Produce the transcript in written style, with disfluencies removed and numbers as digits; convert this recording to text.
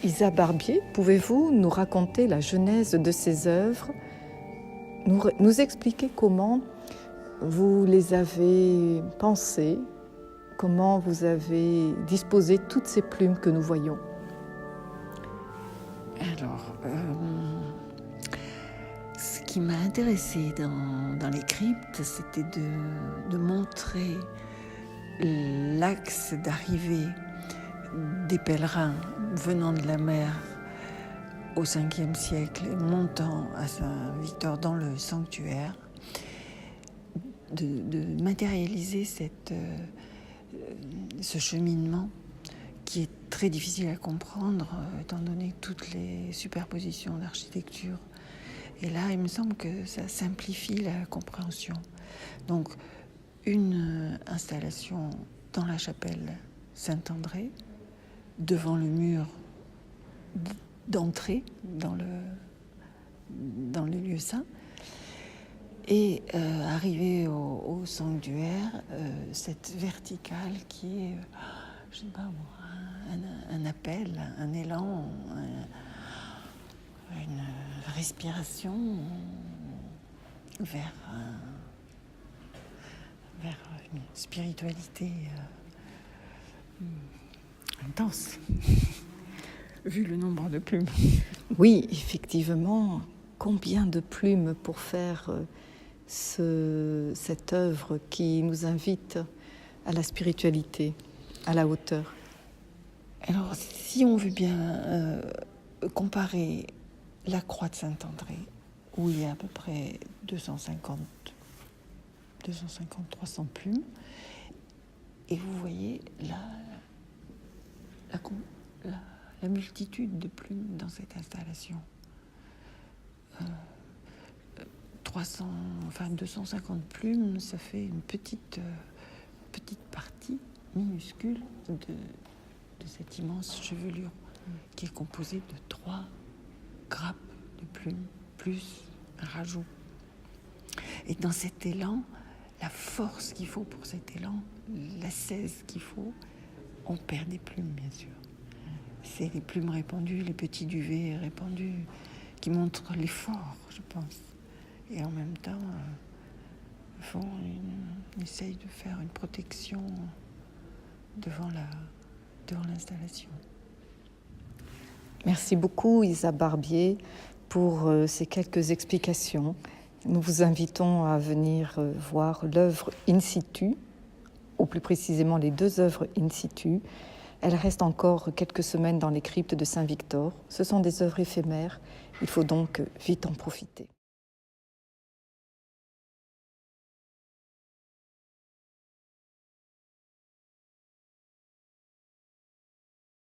Isa Barbier, pouvez-vous nous raconter la genèse de ces œuvres, nous expliquer comment vous les avez pensées, comment vous avez disposé toutes ces plumes que nous voyons? Alors, ce qui m'a intéressée dans les cryptes, c'était de montrer l'axe d'arrivée des pèlerins venant de la mer au 5e siècle et montant à Saint-Victor dans le sanctuaire, de matérialiser ce cheminement qui est très difficile à comprendre étant donné toutes les superpositions d'architecture. Et là, il me semble que ça simplifie la compréhension. Donc, une installation dans la chapelle Saint-André, devant le mur d'entrée dans le lieu saint, et arrivé au sanctuaire, cette verticale qui est, je ne sais pas moi, un appel, un élan, une respiration vers une spiritualité intense, vu le nombre de plumes. Oui, effectivement, combien de plumes pour faire cette œuvre qui nous invite à la spiritualité, à la hauteur. Alors, si on veut bien comparer la croix de Saint-André, où il y a à peu près 250-300 plumes, et vous voyez la multitude de plumes dans cette installation. 250 plumes, ça fait une petite partie minuscule de cette immense chevelure qui est composée de 3 grappes de plumes, plus un rajout. Et dans cet élan, la force qu'il faut pour cet élan, l'ascèse qu'il faut, on perd des plumes, bien sûr. C'est les plumes répandues, les petits duvets répandus qui montrent l'effort, je pense. Et en même temps, on essaye de faire une protection devant l'installation. Merci beaucoup, Isa Barbier, pour ces quelques explications. Nous vous invitons à venir voir l'œuvre in situ, ou plus précisément les 2 œuvres in situ. Elles restent encore quelques semaines dans les cryptes de Saint-Victor. Ce sont des œuvres éphémères, il faut donc vite en profiter.